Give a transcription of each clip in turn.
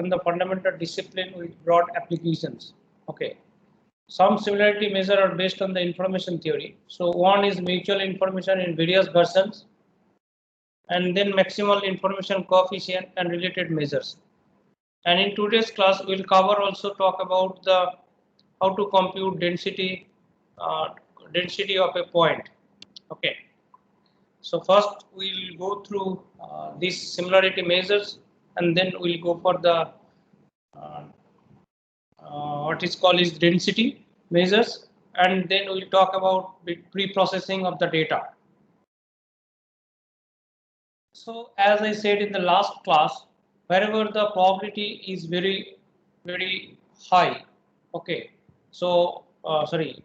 and the fundamental discipline with broad applications. Okay. Some similarity measures are based on the information theory. So one is mutual information in various versions, and then maximal information coefficient and related measures. And in today's class, we'll cover also talk about the how to compute density of a point. Okay. So first we'll go through these similarity measures, and then we'll go for the what is called is density measures, and then we'll talk about pre-processing of the data. So as I said in the last class, wherever the probability is very high, okay, so sorry,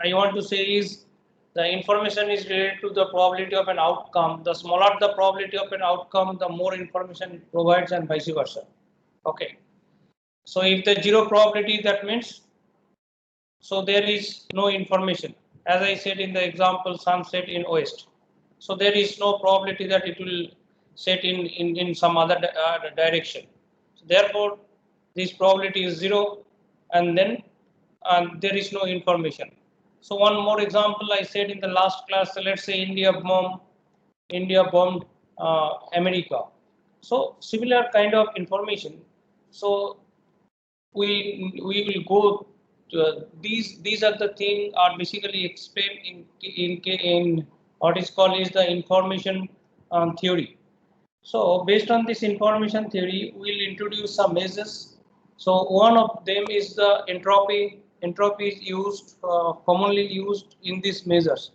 I want to say is the information is related to the probability of an outcome. The smaller the probability of an outcome, the more information it provides, and vice versa. Okay. So if the zero probability, that means so there is no information. As I said in the example, sunset in west. So there is no probability that it will set in some other direction. So therefore, this probability is zero, and then there is no information. So one more example I said in the last class. So let's say India bombed America. So similar kind of information. So we will go to, these are the things are basically explained in what is called is the information theory. So based on this information theory, we'll introduce some measures. So one of them is the entropy. Entropy is used commonly used in these measures.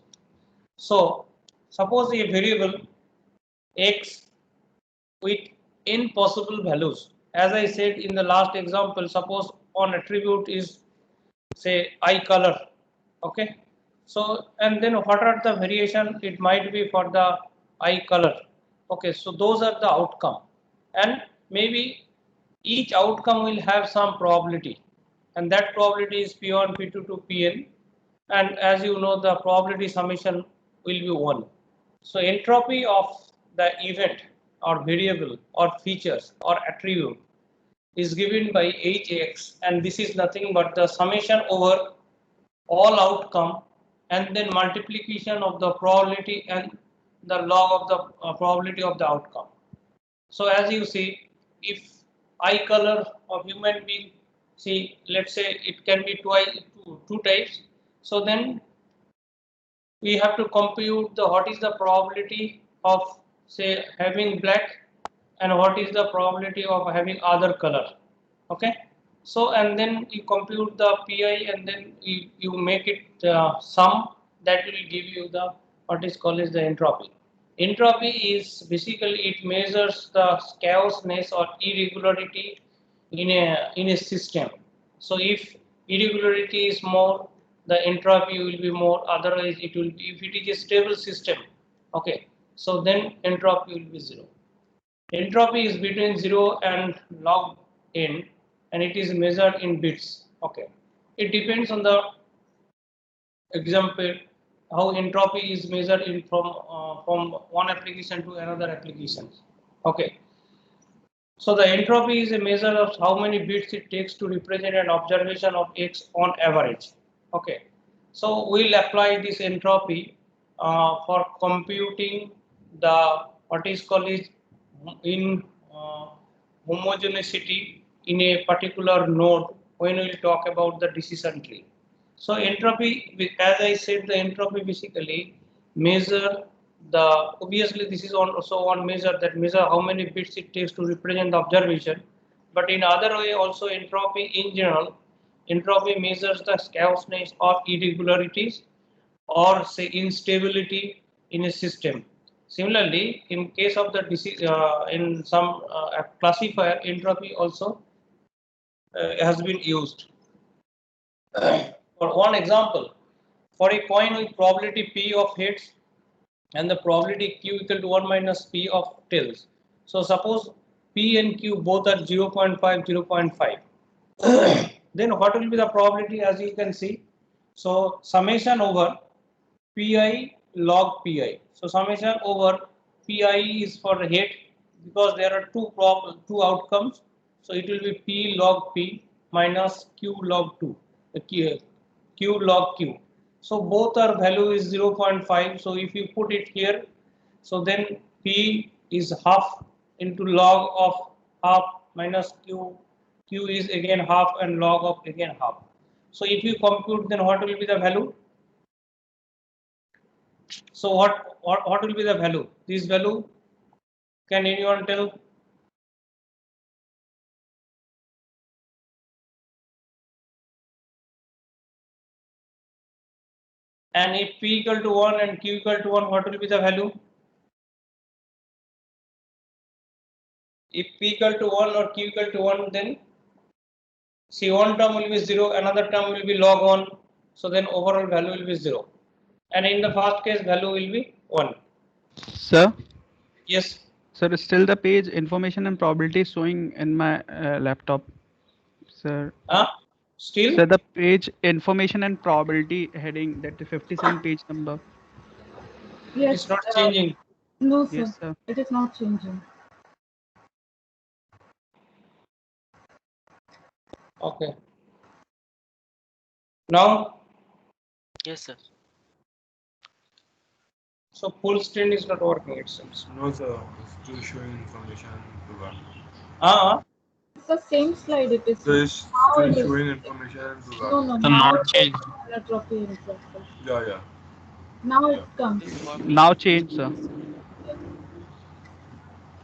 So suppose a variable x with n possible values. As I said in the last example, suppose one attribute is say eye color. Okay. So and then what are the variation? It might be for the eye color. Okay. So those are the outcome, and maybe each outcome will have some probability, and that probability is P1, P2 to Pn, and as you know, the probability summation will be 1. So entropy of the event or variable or features or attribute is given by Hx, and this is nothing but the summation over all outcome and then multiplication of the probability and the log of the probability of the outcome. So as you see, if eye color of human being, see, let's say it can be two types. So then we have to compute the what is the probability of say having black and what is the probability of having other color. Okay. So and then you compute the pi, and then you make it sum that will give you the what is called as the entropy. Entropy is basically it measures the chaosness or irregularity in a system. So if irregularity is more, the entropy will be more. Otherwise, it will be if it is a stable system. Okay, so then entropy will be 0. Entropy is between 0 and log n, and it is measured in bits. Okay, it depends on the example how entropy is measured in from one application to another application. Okay, so the entropy is a measure of how many bits it takes to represent an observation of x on average. Okay, so we'll apply this entropy for computing the what is called is in homogeneity in a particular node when we talk about the decision tree. So entropy, as I said, the entropy basically measure the, obviously this is also one measure that measure how many bits it takes to represent the observation. But in other way also entropy in general, entropy measures the chaosness or irregularities or say instability in a system. Similarly, in case of the in some classifier, entropy also has been used. For one example, for a coin with probability P of heads and the probability Q equal to 1 minus P of tails. So suppose P and Q both are 0.5, 0.5. Then what will be the probability, as you can see? So summation over Pi log Pi. So summation over Pi is for the head because there are two outcomes. So it will be P log P minus Q log 2, Q log Q. So both our value is 0.5. So if you put it here, so then P is half into log of half minus Q. Q is again half and log of again half. So if you compute, then what will be the value? So what will be the value? This value, can anyone tell? And if P equal to 1 and Q equal to 1, what will be the value? If P equal to 1 or Q equal to 1, then see, one term will be 0, another term will be log 1. So then overall value will be 0. And in the first case, value will be 1. Sir, Yes. sir, still the page information and probability showing in my laptop, sir. Still? Sir, the page information and probability heading, that 57 page number. Yes. It's not changing. No, sir. Yes, sir. It is not changing. Okay. Now? Yes, sir. So full screen is not working, it seems. No, sir. It's still showing information to that. It's the same slide. It is. So it's Now still it is. showing information to that. No, no. So Now not change. entropy is also. Yeah. Now it comes. Now change, sir.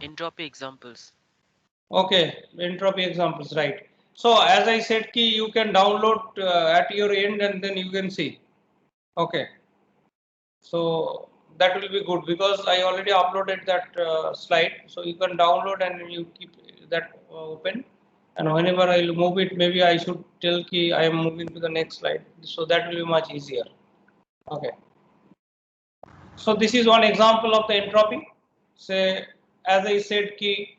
Entropy examples. Okay, entropy examples, right. So as I said, key you can download at your end and then you can see. Okay. So that will be good because I already uploaded that slide. So you can download and you keep that open. And whenever I will move it, maybe I should tell key I am moving to the next slide. So that will be much easier. Okay. So this is one example of the entropy. Say, as I said, key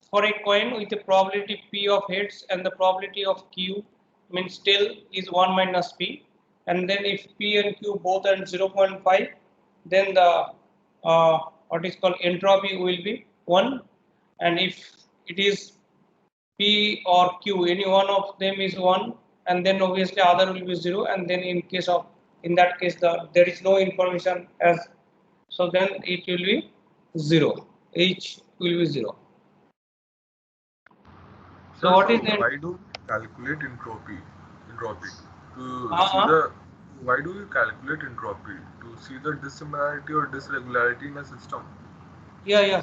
for a coin with a probability P of heads and the probability of Q means tail is 1 minus P. And then if P and Q both are 0.5, then the what is called entropy will be 1. And if it is P or Q, any one of them is 1, and then obviously other will be 0. And then in that case there is no information as, so then it will be 0. H will be 0. So what is the? Why do you calculate entropy? To Uh-huh. see the, why do you calculate entropy? To see the dissimilarity or dysregularity in a system. Yeah.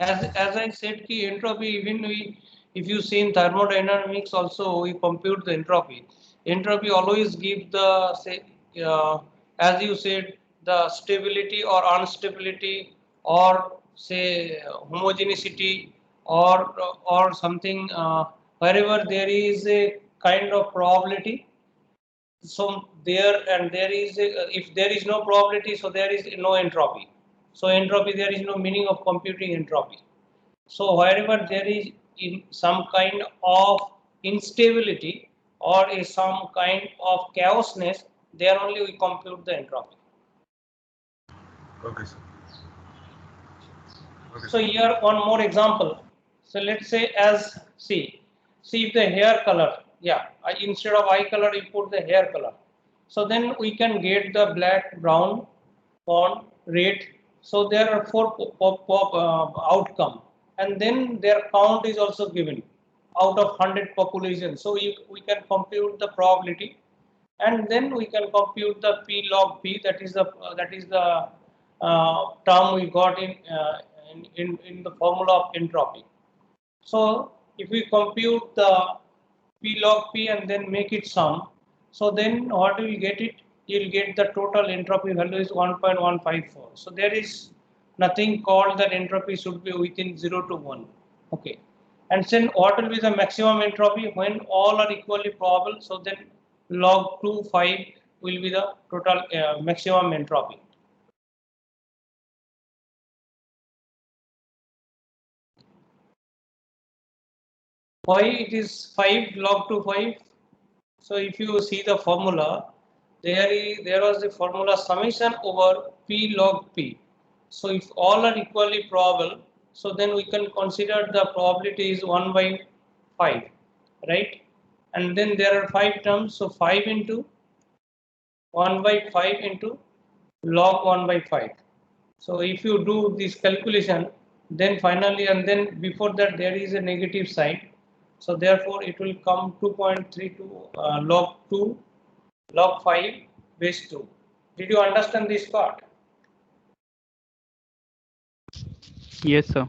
As I said, ki entropy, even if you see in thermodynamics also we compute the entropy. Entropy always gives the as you said, the stability or instability or say homogeneity or something wherever there is a kind of probability. So there is if there is no probability, so there is no entropy. So entropy, there is no meaning of computing entropy. So wherever there is in some kind of instability or is some kind of chaosness, there only we compute the entropy. Okay, sir. So here one more example. So let's say as see if the hair color, instead of eye color you put the hair color. So then we can get the black, brown, fawn, red. So there are 4 outcome, and then their count is also given out of 100 population. So we can compute the probability, and then we can compute the P log P. That is the term we got in the formula of entropy. So if we compute the P log P and then make it sum, so then what will get it? You'll get the total entropy value is 1.154. So there is nothing called that entropy should be within 0 to 1. Okay. And then what will be the maximum entropy when all are equally probable? So then log 2, 5 will be the total maximum entropy. Why it is 5 log to 5? So if you see the formula, there was the formula summation over P log P. So if all are equally probable, So then we can consider the probability is 1 by 5, right? And then there are 5 terms, so 5 into 1 by 5 into log 1 by 5. So if you do this calculation, then finally, and then before that there is a negative sign. So therefore it will come 2.32 log 2 log 5 base 2. Did you understand this part? Yes, sir.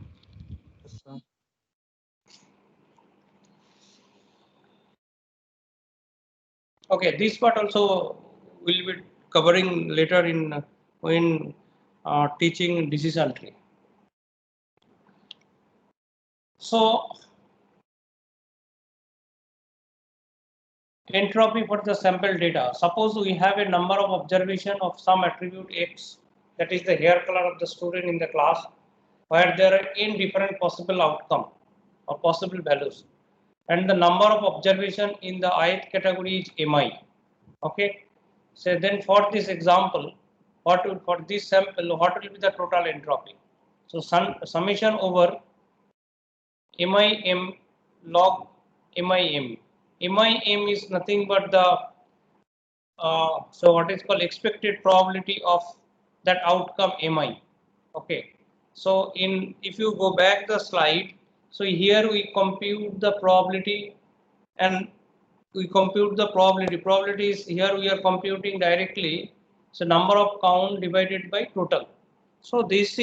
Okay, this part also will be covering later in when teaching decision tree. So entropy for the sample data. Suppose we have a number of observation of some attribute X, that is the hair color of the student in the class, where there are n different possible outcome or possible values, and the number of observation in the ith category is mi. Okay, so then for this example, for this sample, what will be the total entropy? So summation over MIM log MIM. MIM is nothing but the so what is called expected probability of that outcome MI. Okay. So if you go back the slide, so here we compute the probability and we compute the probability. Probability is here we are computing directly. So number of count divided by total. So this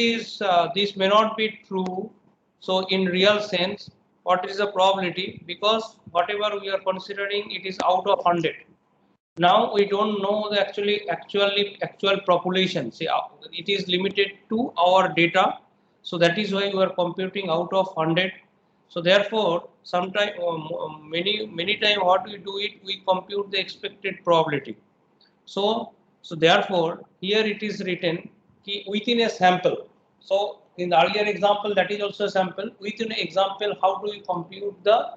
may not be true. So in real sense, what is the probability? Because whatever we are considering, it is out of 100. Now we don't know the actual population. See, it is limited to our data. So that is why we are computing out of 100. So therefore, sometime many time what we do it, we compute the expected probability. So therefore, here it is written within a sample. So in the earlier example, that is also a sample. Within an example, how do we compute the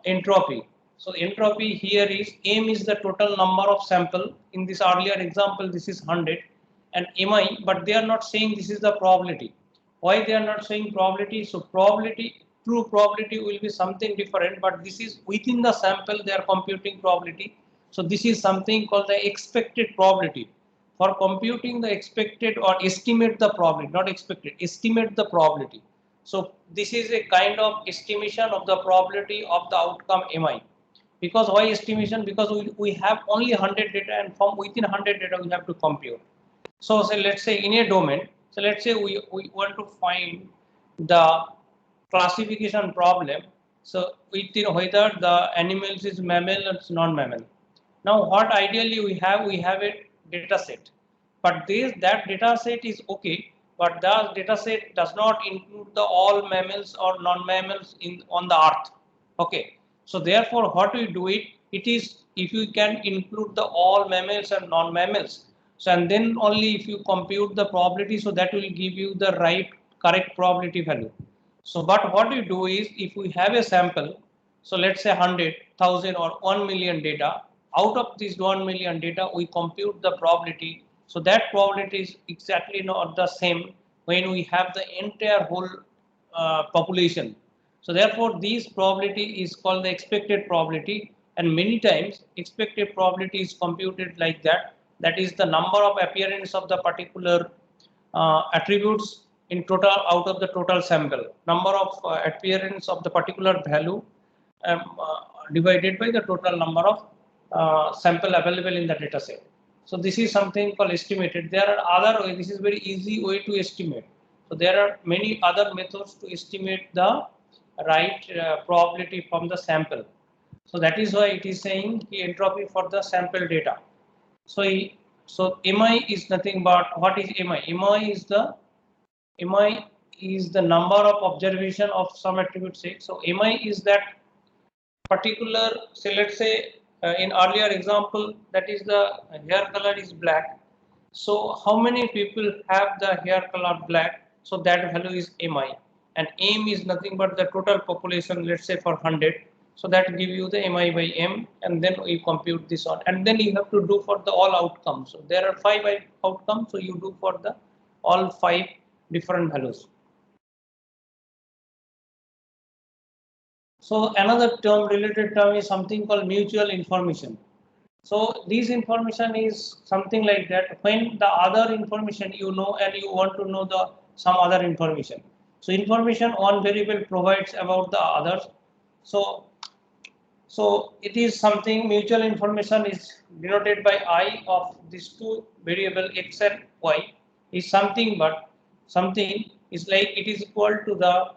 entropy? So entropy here is M is the total number of sample. In this earlier example, this is 100 and MI, but they are not saying this is the probability. Why they are not saying probability? So true probability will be something different, but this is within the sample they are computing probability. So this is something called the expected probability. For computing the expected or estimate the probability, not expected, estimate the probability. So this is a kind of estimation of the probability of the outcome MI. Because why estimation? Because we have only 100 data and from within 100 data we have to compute. So say let's say in a domain, so let's say we want to find the classification problem. So within whether the animals is mammal or non-mammal. Now what ideally we have a data set, but that data set is okay, but the data set does not include the all mammals or non-mammals on the earth. Okay, so therefore what we do it is if you can include the all mammals and non-mammals, so and then only if you compute the probability, so that will give you the correct probability value. So but what we do is if we have a sample, so let's say 100,000 or 1 million data, out of this 1 million data we compute the probability. So that probability is exactly not the same when we have the entire whole population. So therefore this probability is called the expected probability, and many times expected probability is computed like that. That is the number of appearance of the particular attributes in total out of the total sample, number of appearance of the particular value divided by the total number of sample available in the data set. So this is something called estimated. There are other ways. This is very easy way to estimate. So there are many other methods to estimate the right probability from the sample. So that is why it is saying the entropy for the sample data. So MI is nothing but what is MI? MI is the number of observation of some attribute set. So MI is that particular, say let's say in earlier example, that is the hair color is black. So how many people have the hair color black? So that value is MI, and M is nothing but the total population, let's say for 100. So that give you the MI by M, and then we compute this on, and then you have to do for the all outcomes. So there are 5 outcomes, so you do for the all 5 different values. So another term, related term, is something called mutual information. So this information is something like that when the other information you know and you want to know the some other information. So information one variable provides about the others. So it is something, mutual information is denoted by I of these two variable x and y is something, but something is like it is equal to the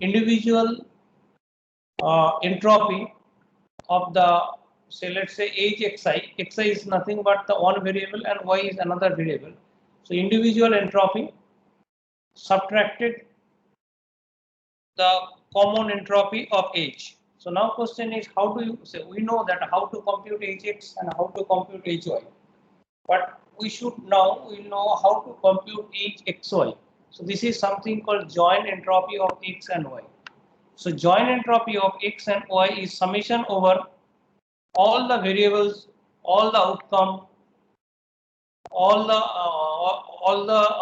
individual entropy of the, say, let's say age xi is nothing but the one variable and y is another variable. So individual entropy subtracted the common entropy of age. So now question is, how do you say, we know that how to compute hx and how to compute hy, but we know how to compute each xy. So this is something called joint entropy of x and y. So joint entropy of x and y is summation over all the variables, all the outcome, all the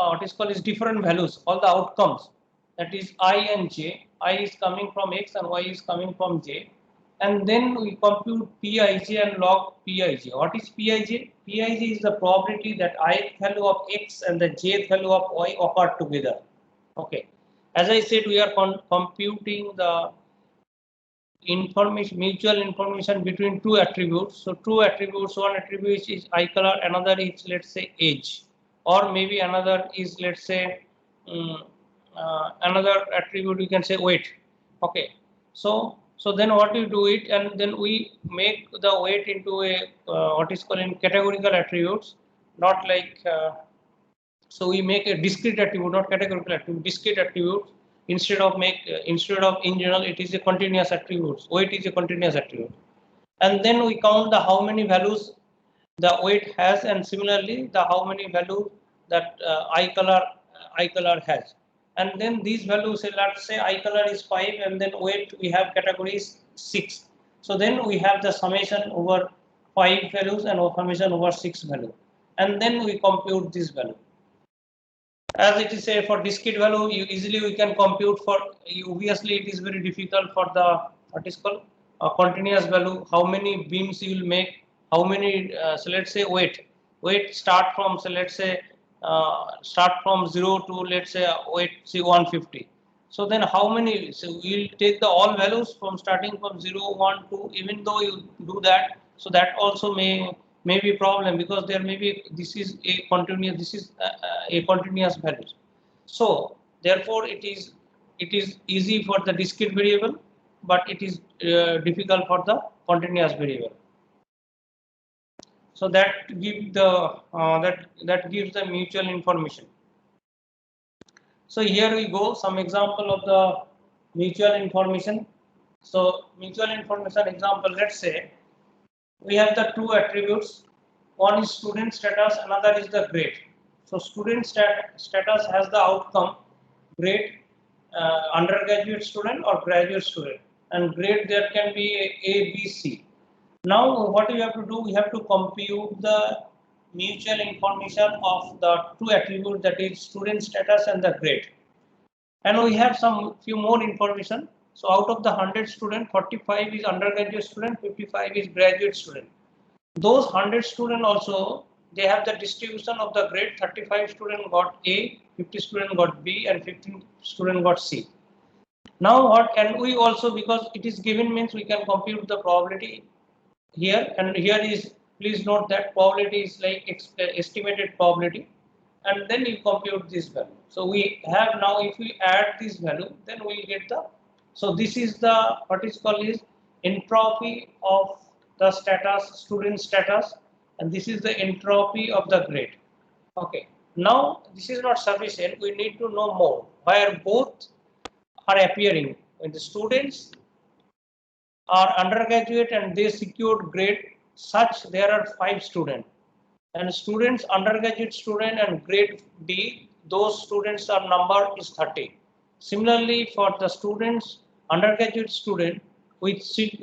what is called is different values, all the outcomes, that is I and j. I is coming from x and y is coming from j, and then we compute Pij and log Pij. What is Pij? Pij is the probability that ith value of x and the jth value of y occur together. Okay, as I said, we are computing the information, mutual information between two attributes. So two attributes, one attribute is eye color, another is, let's say, age, or maybe another is, let's say, another attribute we can say weight. Okay, so then what you do it, and then we make the weight into a what is called in categorical attributes, not like so we make a discrete attribute, not categorical attribute, discrete attribute. Instead of in general, it is a continuous attribute. Weight is a continuous attribute, and then we count the how many values the weight has, and similarly the how many value that eye color has, and then these values, say, let's say eye color is 5, and then weight we have categories 6. So then we have the summation over 5 values and summation over 6 value, and then we compute this value. As it is say for discrete value, you easily we can compute for, obviously it is very difficult for the what is called continuous value, how many beams you will make, how many so let's say weight start from, so let's say start from 0 to, let's say, weight say 150. So then how many, so we'll take the all values from starting from 0, 1, 2, even though you do that, so that also may be problem, because there may be, this is a continuous value. So therefore it is easy for the discrete variable, but it is difficult for the continuous variable. So that gives the that gives the mutual information. So here we go, some example of the mutual information. So mutual information example, let's say we have the two attributes. One is student status, another is the grade. So student status has the outcome grade, undergraduate student or graduate student, and grade there can be A, B, C. Now what we have to do, we have to compute the mutual information of the two attributes, that is student status and the grade. And we have some few more information. So out of the 100 students, 45 is undergraduate student, 55 is graduate student. Those 100 students also, they have the distribution of the grade. 35 student got A, 50 student got B, and 15 student got C. Now what can we also, because it is given means we can compute the probability here, and here is, please note that probability is like estimated probability, and then you compute this value. So we have now, if we add this value, then we will get the, so this is the what is called is entropy of the status, student status, and this is the entropy of the grade. Okay, now this is not sufficient, we need to know more, where both are appearing. When the students are undergraduate and they secured grade such, there are 5 students, and students, undergraduate student and grade D, those students are number is 30. Similarly, for the students, undergraduate student with C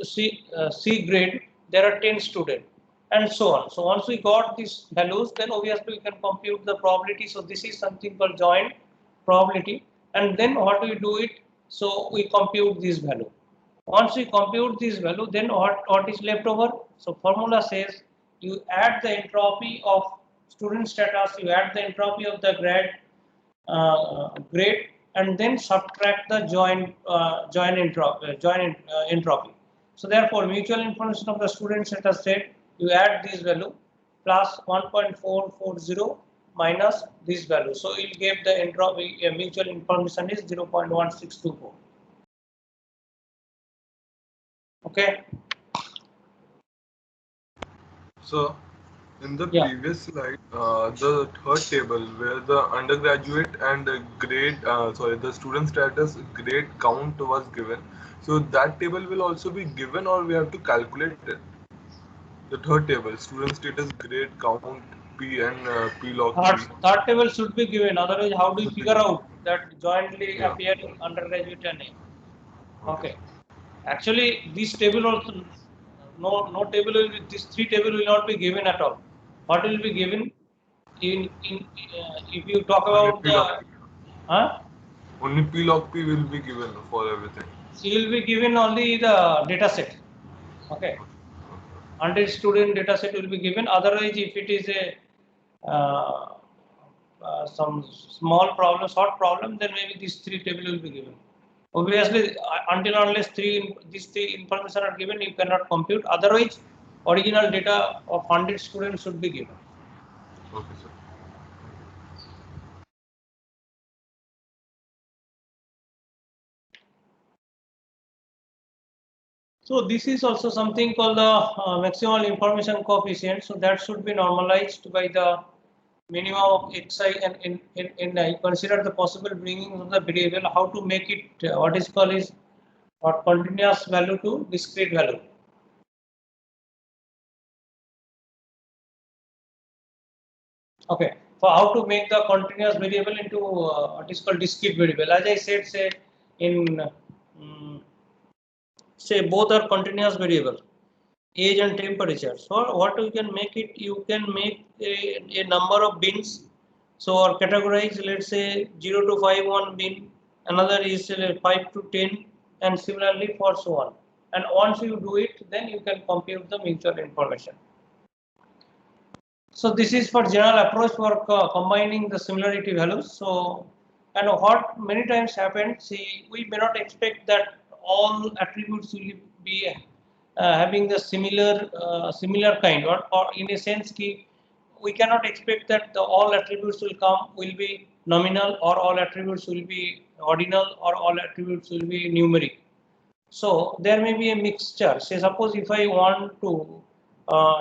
grade, there are 10 students, and so on. So once we got these values, then obviously we can compute the probability. So this is something called joint probability, and then what we do it, so we compute this value. Once we compute this value, then what is left over? So formula says you add the entropy of student status, you add the entropy of the grade, and then subtract the entropy. So therefore, mutual information of the student status state, you add this value plus 1.440 minus this value. So it will give the entropy, mutual information is 0.1624. Okay. So, in the Yeah. previous slide, the third table where the undergraduate and the the student status grade count was given. So that table will also be given, or we have to calculate it. The third table, student status grade count P and P log P. Third table should be given. Otherwise, how do you Should be figure given. out that jointly Yeah. appearing undergraduate and name? Okay. Okay. Actually, this table also no table will be, this three table will not be given at all. What will be given in if you talk Only about P log P. huh? Only P log P will be given for everything. You will be given only the data set. Okay. 100 student data set will be given. Otherwise, if it is a some small problem, short problem, then maybe these three table will be given. Obviously, until unless these three information are given, you cannot compute. Otherwise, original data of 100 students should be given. Okay, sir. So this is also something called the maximal information coefficient. So that should be normalized by the minimum of xi and ni. Consider the possible bringing of the variable. How to make it what is called is what continuous value to discrete value. Okay. For how to make the continuous variable into what is called discrete variable. As I said, say in say both are continuous variable, age and temperature. So what you can make it, you can make a number of bins. So or categorize, let's say 0 to 5 one bin, another is 5 to 10, and similarly for so on. And once you do it, then you can compute the mutual information. So this is for general approach for combining the similarity values. So, and what many times happens, see, we may not expect that all attributes will be having the similar kind, or in a sense, we cannot expect that all attributes will be nominal, or all attributes will be ordinal, or all attributes will be numeric. So there may be a mixture. Say suppose if I want to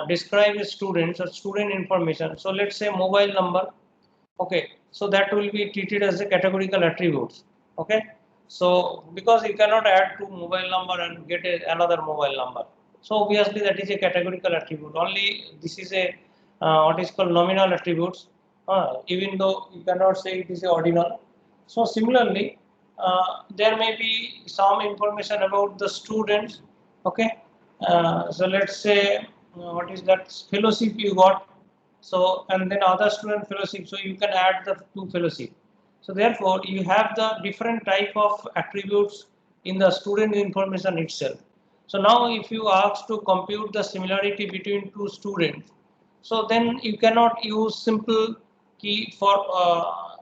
describe a student or student information. So let's say mobile number. Okay. So that will be treated as a categorical attributes. Okay. So because you cannot add two mobile number and get another mobile number. So obviously that is a categorical attribute. Only this is a what is called nominal attributes. Even though you cannot say it is a ordinal. So similarly, there may be some information about the students. Okay. So let's say what is that fellowship you got. So and then other student fellowship. So you can add the two fellowship. So therefore you have the different type of attributes in the student information itself. So now if you ask to compute the similarity between two students, so then you cannot use simple key for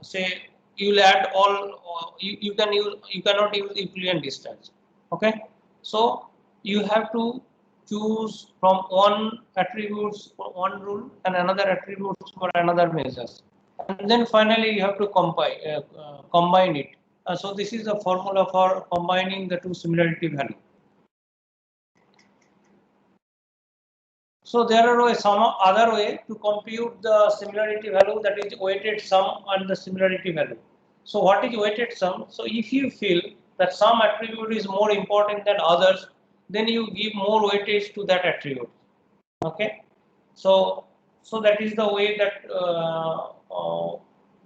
say you will add all you cannot use equivalent distance. Okay. So you have to choose from one attributes for one rule and another attributes for another measures, and then finally you have to combine it. So this is the formula for combining the two similarity value. So there are some other way to compute the similarity value, that is weighted sum and the similarity value. So what is weighted sum? So if you feel that some attribute is more important than others, then you give more weightage to that attribute. Okay. So that is the way that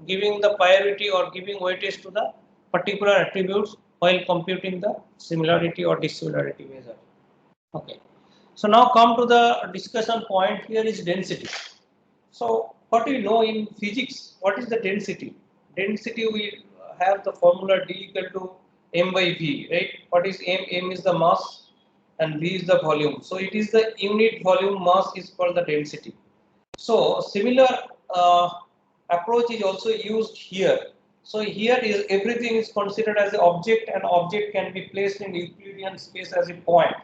giving the priority or giving weightage to the particular attributes while computing the similarity or dissimilarity measure. Okay. So now come to the discussion point here is density. So what do you know in physics? What is the density? Density we have the formula D equal to m by v, right? What is m? M is the mass and v is the volume. So it is the unit volume mass is called the density. So similar approach is also used here. So here is everything is considered as an object, and object can be placed in Euclidean space as a point.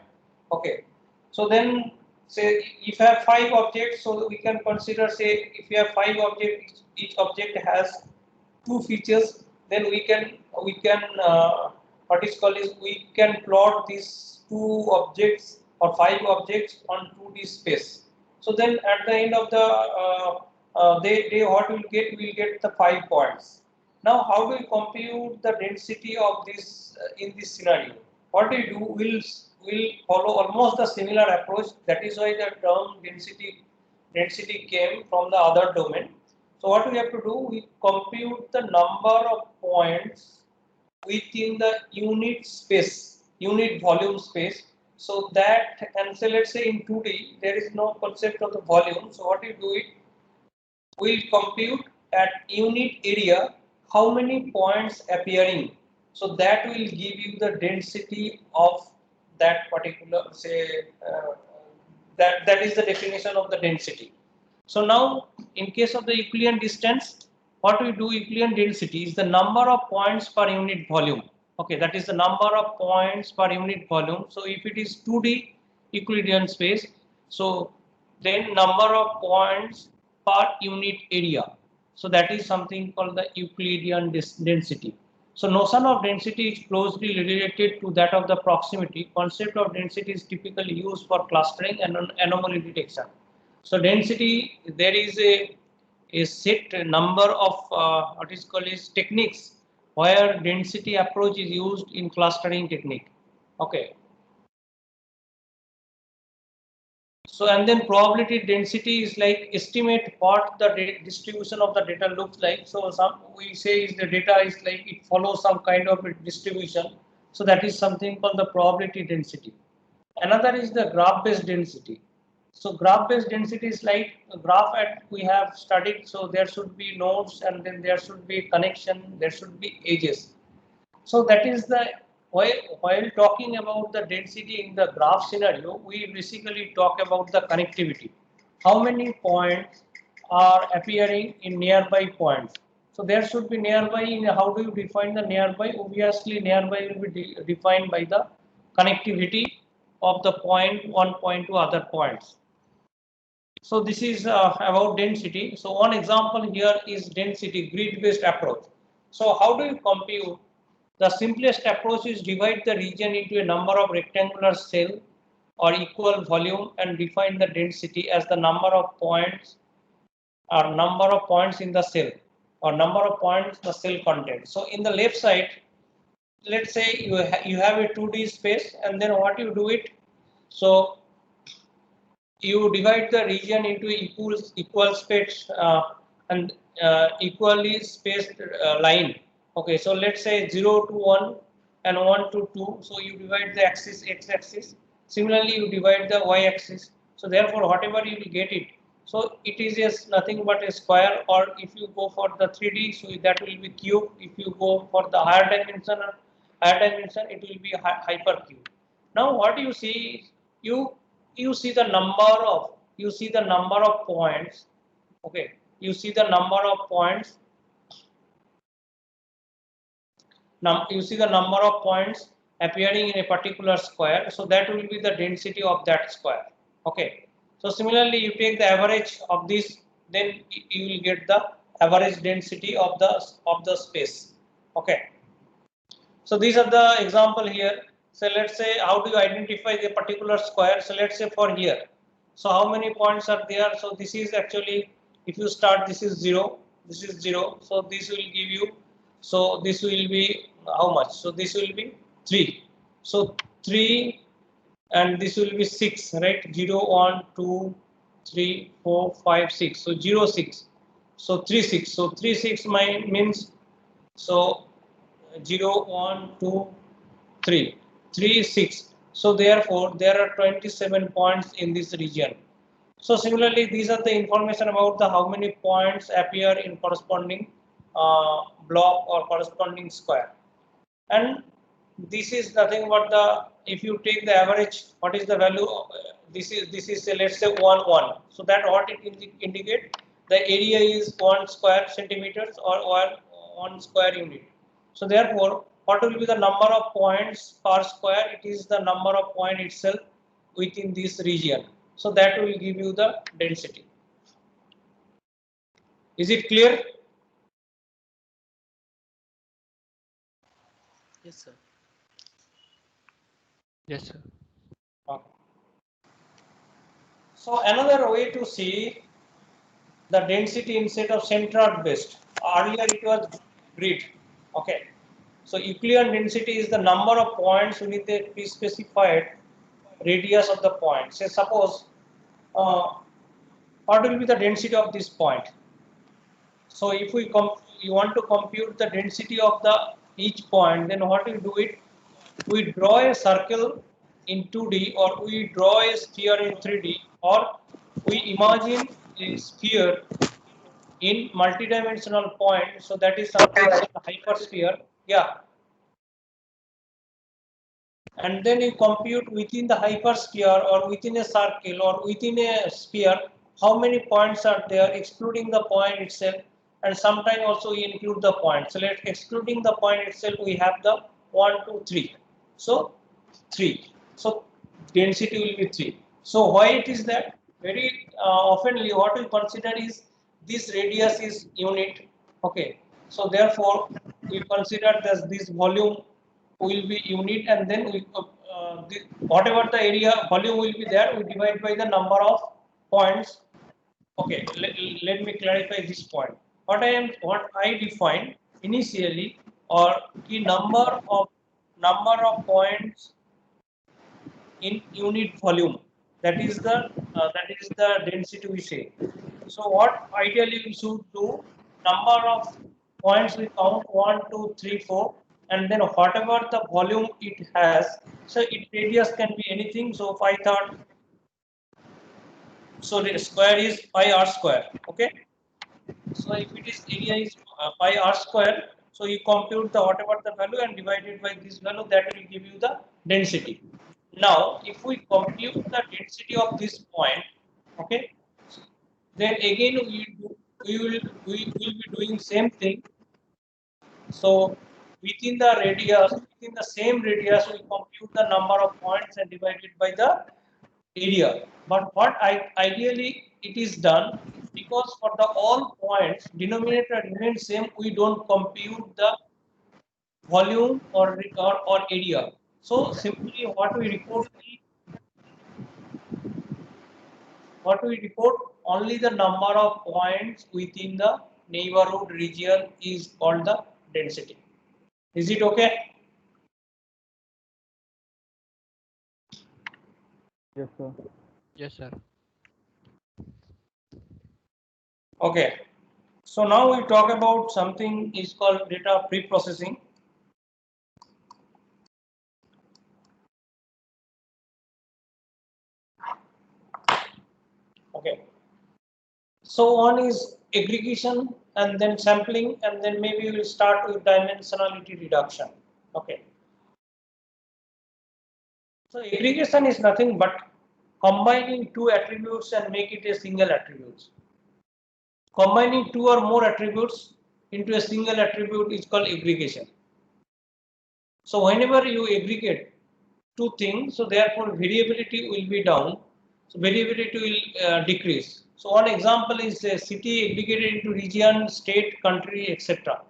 Okay. So then say if I have 5 objects, so we can consider, say if you have 5 objects, each object has 2 features, then we can what is called is we can plot these 2 objects or 5 objects on 2D space. So then at the end of the they what we'll get the 5 points. Now how do we compute the density of this in this scenario? What we do, we'll follow almost the similar approach. That is why the term density came from the other domain. So what we have to do, we compute the number of points within the unit space, unit volume space. So that, and so let's say in 2D there is no concept of the volume. So what we do it, we'll compute at unit area how many points appearing. So that will give you the density of that particular, say that is the definition of the density. So now in case of the Euclidean distance, what we do, Euclidean density is the number of points per unit volume. Okay, that is the number of points per unit volume. So if it is 2D Euclidean space, so then number of points per unit area. So that is something called the Euclidean density. So notion of density is closely related to that of the proximity. Concept of density is typically used for clustering and anomaly detection. So density, there is a set number of what is called is techniques where density approach is used in clustering technique. Okay. So and then probability density is like estimate what the distribution of the data looks like. So some we say is the data is like it follows some kind of a distribution. So that is something called the probability density. Another is the graph-based density. So graph-based density is like a graph at we have studied. So there should be nodes and then there should be connection. There should be edges. So that is the while talking about the density in the graph scenario, we basically talk about the connectivity. How many points are appearing in nearby points? So there should be nearby. In how do you define the nearby? Obviously, nearby will be defined by the connectivity of the point one point to other points. So this is about density. So one example here is density grid-based approach. So how do you compute? The simplest approach is divide the region into a number of rectangular cells or equal volume and define the density as the number of points or number of points in the cell or number of points the cell content. So in the left side, let's say you have a 2D space, and then what you do it, so you divide the region into equal space and equally spaced line. Okay, so let's say 0 to 1 and 1 to 2. So you divide the axis x-axis. Similarly, you divide the y-axis. So therefore, whatever you will get it. So it is just nothing but a square, or if you go for the 3D, so that will be cube. If you go for the higher dimension, it will be hypercube. Now, what you see, you see the number of points. Okay, you see the number of points. Now you see the number of points appearing in a particular square, so that will be the density of that square. Okay, so similarly you take the average of this, then you will get the average density of the space. Okay, so these are the example here. So let's say how do you identify the particular square? So let's say for here, so how many points are there? So this is actually, if you start, this is 0, this is 0, so this will give you, so this will be how much? So this will be 3. So 3 and this will be 6, right? 0, 1, 2, 3, 4, 5, 6. So 0, 6. So 3, 6. So 3, 6 means, so 0, 1, 2, 3. 3, 6. So therefore, there are 27 points in this region. So similarly, these are the information about the how many points appear in corresponding block or corresponding square. And this is nothing but the, if you take the average, what is the value? This is let's say 1. So that what it indicate, the area is 1 square centimeters or 1 square unit. So therefore, what will be the number of points per square? It is the number of point itself within this region. So that will give you the density. Is it clear? Yes, sir. Yes, sir. Okay. So another way to see the density instead of centroid based. Earlier it was grid. Okay. So Euclidean density is the number of points within the pre-specified radius of the point. Say suppose what will be the density of this point? So if you want to compute the density of the each point, then what we do it? We draw a circle in 2D, or we draw a sphere in 3D, or we imagine a sphere in multidimensional point. So that is something called hypersphere. Yeah. And then you compute within the hypersphere or within a circle or within a sphere how many points are there, excluding the point itself, and sometimes also we include the point. So let excluding the point itself, we have the 1, 2, 3. So 3. So density will be 3. So why it is that? Very oftenly what we consider is this radius is unit. Okay. So therefore we consider this volume will be unit, and then we whatever the area volume will be there, we divide by the number of points. Okay, let me clarify this point. What I defined initially, or the number of points in unit volume. That is the density we say. So what ideally we should do, number of points we count 1, 2, 3, 4, and then whatever the volume it has. So its radius can be anything. So I thought, so the square is pi r square. Okay. So if it is area is pi r square, so you compute the whatever the value and divide it by this value, that will give you the density. Now, if we compute the density of this point, okay, then again we will be doing same thing. So within the radius, within the same radius, we compute the number of points and divide it by the area. But what ideally it is done, because for the all points denominator remains same, we don't compute the volume or area. So simply what we report only the number of points within the neighborhood region is called the density. Is it okay? Yes, sir. Yes, sir. Okay. So now we talk about something is called data pre-processing. Okay. So one is aggregation, and then sampling, and then maybe we will start with dimensionality reduction. Okay. So aggregation is nothing but combining two attributes and make it a single attribute. Combining two or more attributes into a single attribute is called aggregation. So whenever you aggregate two things, so therefore variability will be down. So variability will decrease. So one example is a city aggregated into region, state, country, etc.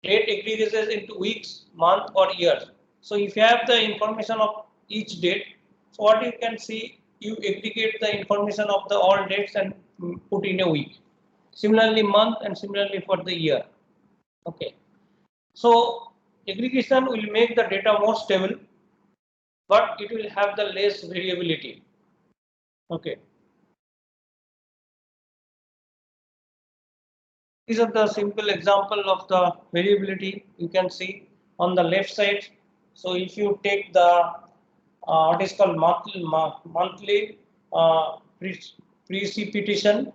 Date aggregates into weeks, month, or years. So if you have the information of each date, so what you can see, you aggregate the information of the all dates and put in a week. Similarly, month, and similarly for the year. Okay. So aggregation will make the data more stable, but it will have the less variability. Okay. These are the simple example of the variability you can see on the left side. So if you take the what is called monthly precipitation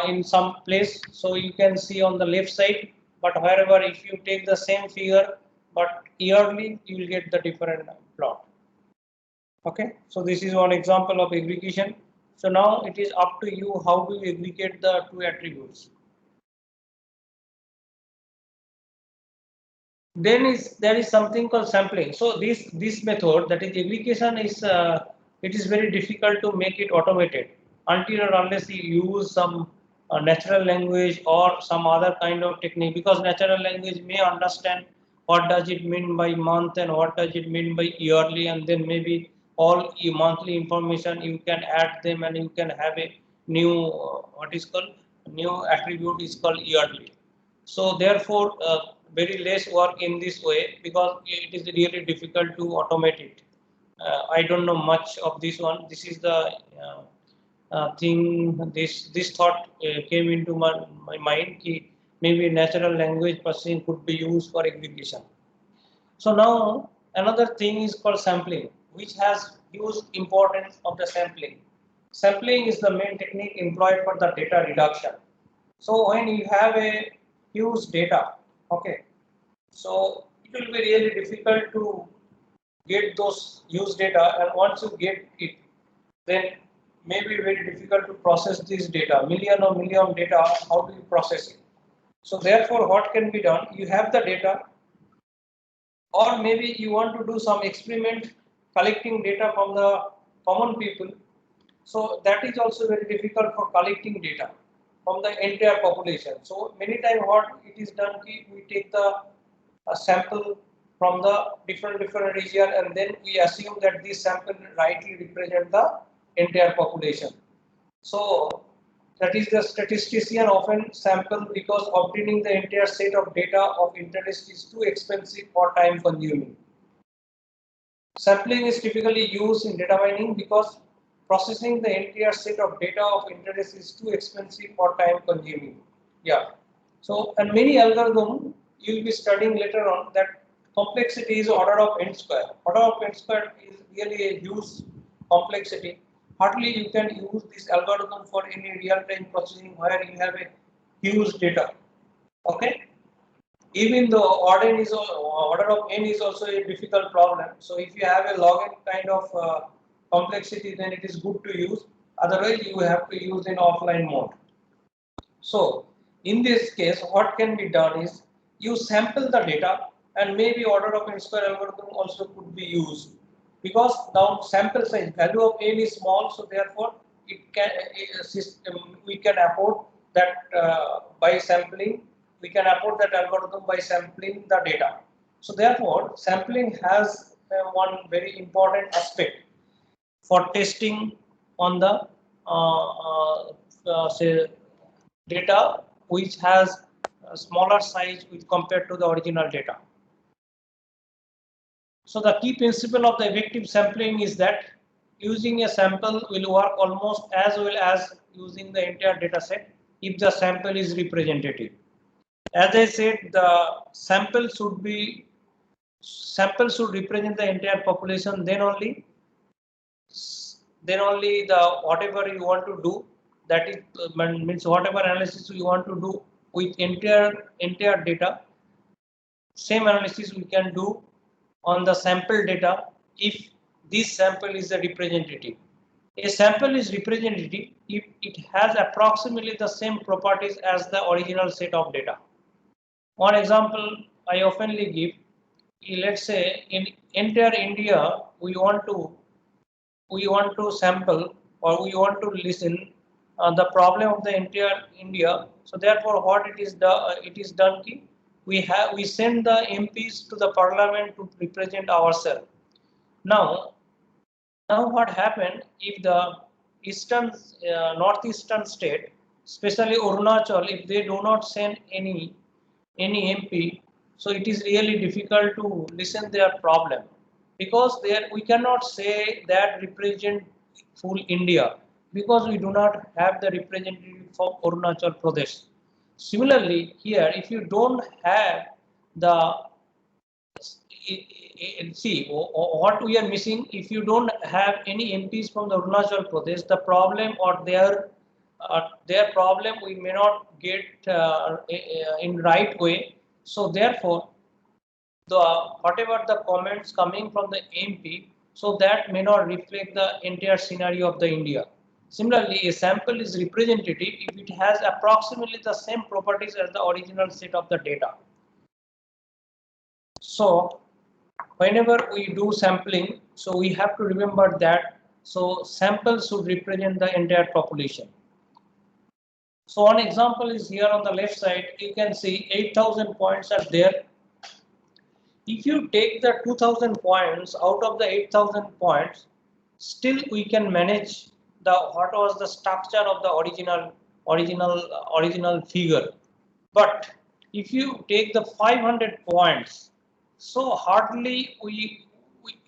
in some place, so you can see on the left side. But wherever if you take the same figure but yearly you will get the different plot. Okay, so this is one example of aggregation. So now it is up to you how to aggregate the two attributes. Then there is something called sampling. So this method, that is aggregation, is it is very difficult to make it automated until or unless you use some natural language or some other kind of technique, because natural language may understand what does it mean by month and what does it mean by yearly, and then maybe all monthly information you can add them and you can have a new what is called new attribute is called yearly. So therefore, very less work in this way, because it is really difficult to automate it. I don't know much of this one. This is the thing. This thought came into my mind. Ki maybe natural language processing could be used for aggregation. So now another thing is called sampling, which has huge importance of the sampling. Sampling is the main technique employed for the data reduction. So when you have a huge data, okay, so it will be really difficult to get those huge data, and once you get it, then maybe very difficult to process this data, million data, how do you process it? So therefore, what can be done? You have the data, or maybe you want to do some experiment collecting data from the common people. So that is also very difficult for collecting data from the entire population. So many times what it is done, we take the sample from the different region, and then we assume that this sample rightly represent the entire population. So that is the statistician often sample, because obtaining the entire set of data of interest is too expensive or time consuming. Sampling is typically used in data mining because processing the entire set of data of interest is too expensive or time consuming. Yeah. So, and many algorithms you will be studying later on, that complexity is order of n square. Order of n square is really a huge complexity. Hardly you can use this algorithm for any real-time processing where you have a huge data. Okay. Even though order of n is also a difficult problem. So if you have a log n kind of complexity, then it is good to use. Otherwise, you have to use in offline mode. So in this case, what can be done is you sample the data, and maybe order of n square algorithm also could be used, because now sample size value of n is small, so therefore it can we can afford that by sampling. We can afford that algorithm by sampling the data. So therefore, sampling has one very important aspect for testing on the say data which has a smaller size with compared to the original data. So the key principle of the effective sampling is that using a sample will work almost as well as using the entire data set if the sample is representative. As I said, the sample should represent the entire population. Then only the whatever you want to do, that is means whatever analysis you want to do with entire data, same analysis we can do on the sample data if this sample is a representative. A sample is representative if it has approximately the same properties as the original set of data. One example I oftenly give, let's say in entire India we want to sample, or we want to listen the problem of the entire India. So therefore, what it is done, we send the MPs to the parliament to represent ourselves. Now what happened if the northeastern state, especially Arunachal, if they do not send any MP, so it is really difficult to listen their problem, because there we cannot say that represent full India, because we do not have the representative from Arunachal Pradesh. Similarly, here if you don't have the see what we are missing, if you don't have any MPs from the Arunachal Pradesh, the problem or their problem we may not get in right way. So therefore, the whatever the comments coming from the MP, so that may not reflect the entire scenario of the India. Similarly, a sample is representative if it has approximately the same properties as the original set of the data. So whenever we do sampling, so we have to remember that, so samples should represent the entire population. So one example is here on the left side, you can see 8,000 points are there. If you take the 2,000 points out of the 8,000 points, still we can manage the what was the structure of the original figure. But if you take the 500 points, so hardly we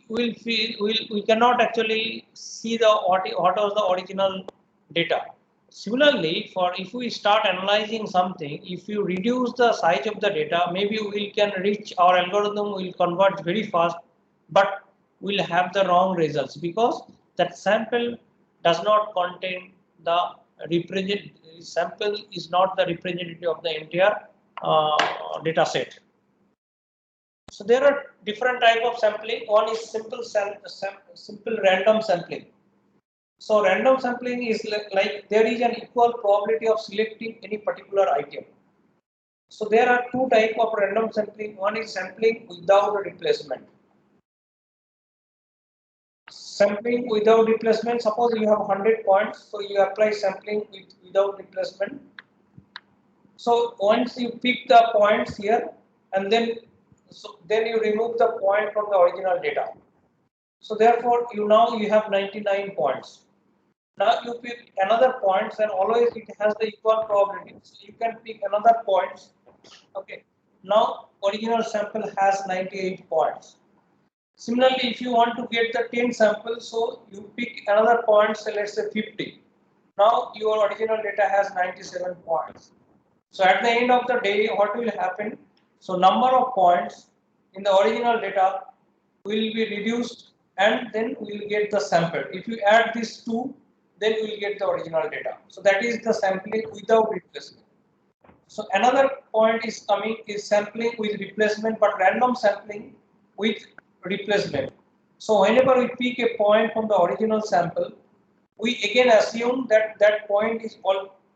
will feel we cannot actually see the what was the original data. Similarly, for if we start analyzing something, if you reduce the size of the data, maybe we can reach our algorithm will converge very fast, but we'll have the wrong results because that sample does not contain the sample is not the representative of the entire data set. So there are different type of sampling. One is simple random sampling. So random sampling is like there is an equal probability of selecting any particular item. So there are two types of random sampling. One is sampling without a replacement. Sampling without replacement, suppose you have 100 points, so you apply sampling without replacement. So once you pick the points here and then you remove the point from the original data. So therefore you have 99 points. Now you pick another points and always it has the equal probability. So you can pick another points. Okay. Now original sample has 98 points. Similarly, if you want to get the 10 samples, so you pick another points, so let's say 50. Now your original data has 97 points. So at the end of the day, what will happen? So number of points in the original data will be reduced and then we will get the sample. If you add these two, then we will get the original data. So that is the sampling without replacement. So another point is sampling with replacement, but random sampling with replacement. So whenever we pick a point from the original sample, we again assume that that point is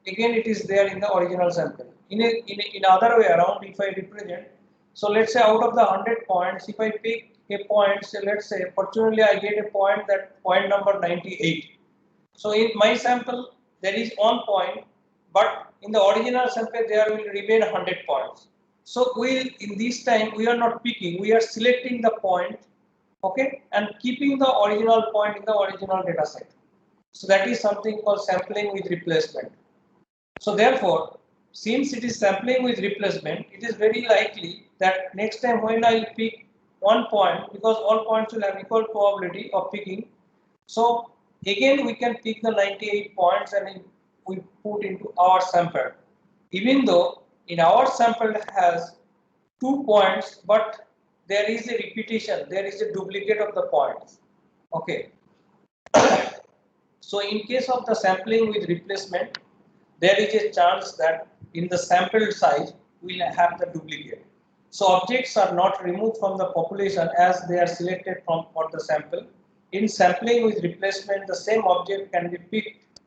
again it is there in the original sample. In other way around, if I represent, so let's say out of the 100 points, if I pick a point, say let's say fortunately I get a point, that point number 98. So in my sample there is 1 point, but in the original sample there will remain 100 points. So in this time we are not picking, we are selecting the point, okay, and keeping the original point in the original data set. So that is something called sampling with replacement. So therefore, since it is sampling with replacement, it is very likely that next time when I pick 1 point, because all points will have equal probability of picking, so again we can pick the 98 points and we put into our sample. Even though in our sample has 2 points, but there is a repetition, there is a duplicate of the points. Okay. So in case of the sampling with replacement, there is a chance that in the sample size we will have the duplicate. So objects are not removed from the population as they are selected for the sample. In sampling with replacement, the same object can be picked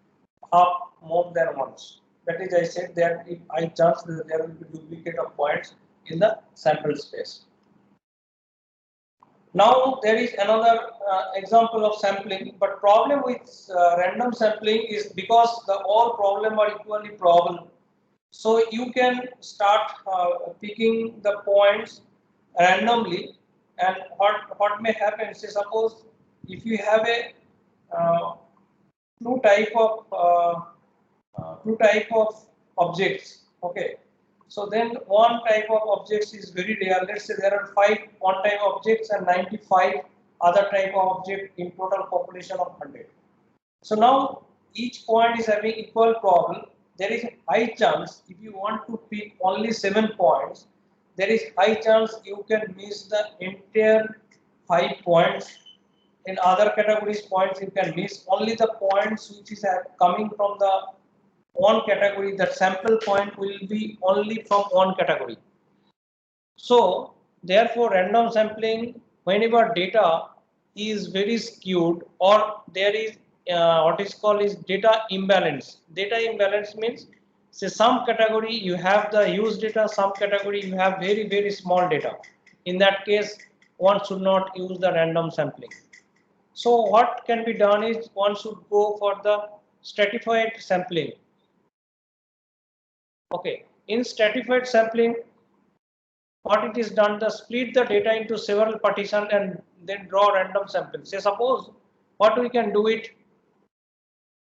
up more than once. That is, I said that if I chance that there will be duplicate of points in the sample space. Now there is another example of sampling, but problem with random sampling is because the all problem are equally probable. So you can start picking the points randomly, and what may happen? Say suppose if you have a two type of objects, okay. So then one type of objects is very rare. Let's say there are 5 one type objects and 95 other type of object in total population of 100. So now each point is having equal problem. There is a high chance if you want to pick only 7 points, there is high chance you can miss the entire 5 points. In other categories points you can miss only the points which is coming from the one category. That sample point will be only from one category. So therefore random sampling, whenever data is very skewed or there is what is called is data imbalance. Data imbalance means, say some category you have the huge data, some category you have very small data. In that case, one should not use the random sampling. So what can be done is one should go for the stratified sampling. Okay, in stratified sampling, what it is done, the split the data into several partitions and then draw random samples. Say suppose what we can do it.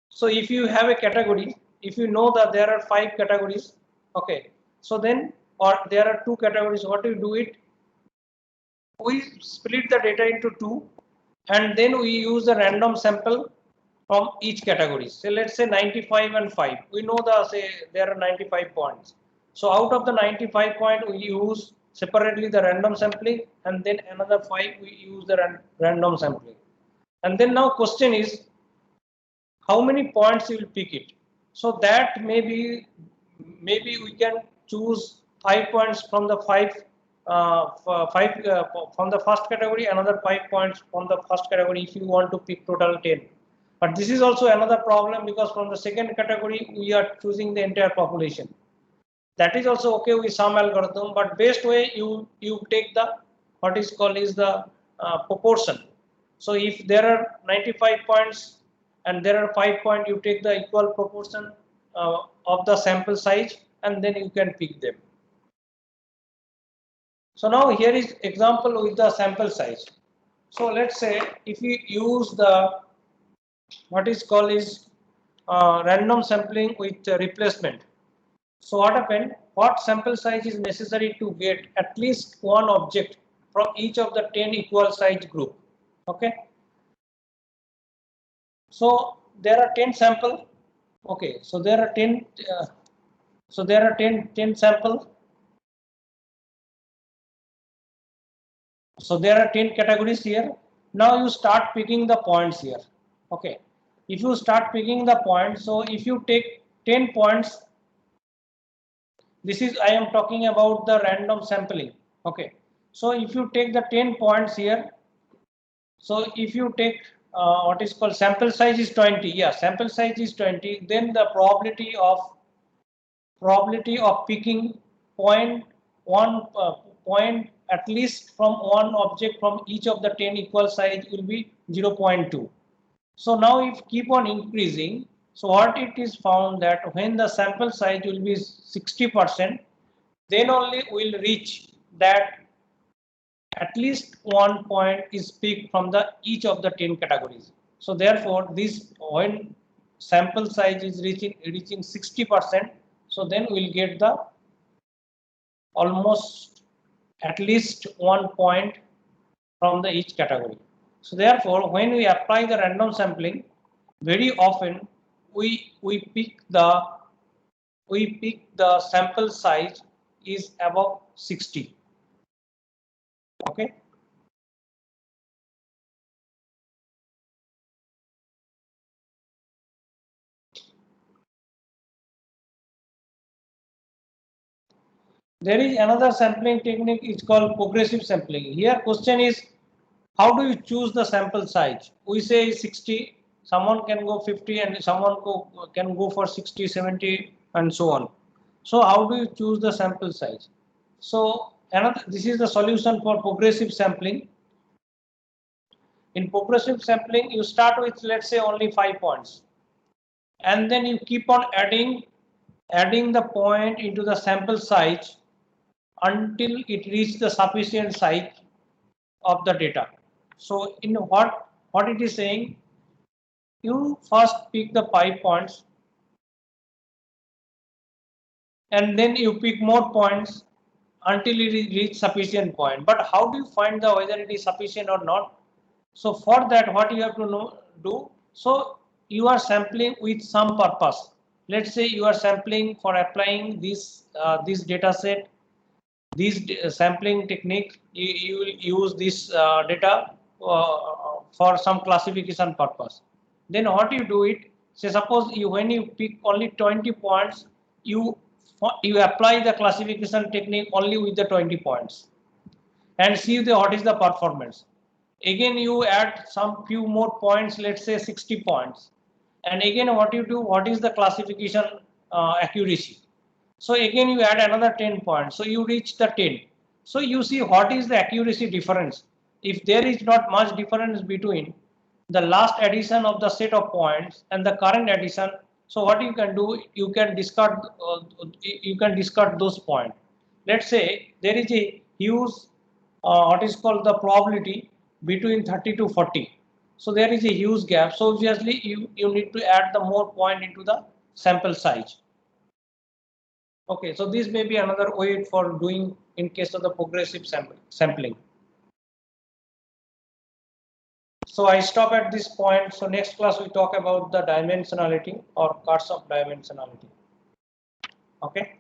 So if you have a category, if you know that there are 5 categories, okay, so then or there are 2 categories, what do you do it? We split the data into 2 and then we use a random sample from each category. So let's say 95 and 5. We know the say there are 95 points. So out of the 95 point we use separately the random sampling and then another 5 we use the random sampling. And then now question is how many points you will pick it. So that maybe we can choose 5 points from the 5 from the first category, another 5 points from the first category if you want to pick total 10. But this is also another problem because from the second category we are choosing the entire population. That is also okay with some algorithm, but best way you take the what is called is the proportion. So if there are 95 points and there are 5 points, you take the equal proportion of the sample size and then you can pick them. So now here is example with the sample size. So let's say if we use the what is called is random sampling with replacement. So what happened? What sample size is necessary to get at least one object from each of the 10 equal size group? Okay. So there are 10 sample. Okay. So there are 10. So there are 10 sample. So there are 10 categories here. Now you start picking the points here. Okay. If you start picking the points, so if you take 10 points, this is I am talking about the random sampling. Okay. So if you take the 10 points here, so if you take what is called sample size is 20. Yeah, sample size is 20. Then the probability of picking point at least from one object from each of the 10 equal size will be 0.2. So now if keep on increasing, so what it is found that when the sample size will be 60%, then only will reach that at least 1 point is picked from the each of the 10 categories. So therefore this when sample size is reaching 60%, so then we'll get the almost at least 1 point from the each category. So therefore when we apply the random sampling, very often we pick the sample size is above 60. Okay. There is another sampling technique, it's called progressive sampling. Here question is, how do you choose the sample size? We say 60, someone can go 50 and someone can go for 60, 70 and so on. So how do you choose the sample size? So this is the solution for progressive sampling. In progressive sampling, you start with let's say only 5 points. And then you keep on adding the point into the sample size until it reaches the sufficient size of the data. So in what it is saying, you first pick the 5 points and then you pick more points until it reaches sufficient point. But how do you find the whether it is sufficient or not? So for that, what you have to do, so you are sampling with some purpose. Let's say you are sampling for applying this data set, this sampling technique. You will use this data for some classification purpose. Then what you do it, say suppose when you pick only 20 points, you apply the classification technique only with the 20 points. and see what is the performance. Again, you add some few more points, let's say 60 points. And again, what you do, what is the classification accuracy? So again, you add another 10 points. So you reach the 10. So you see what is the accuracy difference. If there is not much difference between the last addition of the set of points and the current addition, so what you can do, you can discard those points. Let's say there is a huge what is called the probability between 30 to 40. So there is a huge gap. So obviously you need to add the more point into the sample size. Okay, so this may be another way for doing in case of the progressive sampling. So I stop at this point. So next class we talk about the dimensionality or cuts of dimensionality. Okay.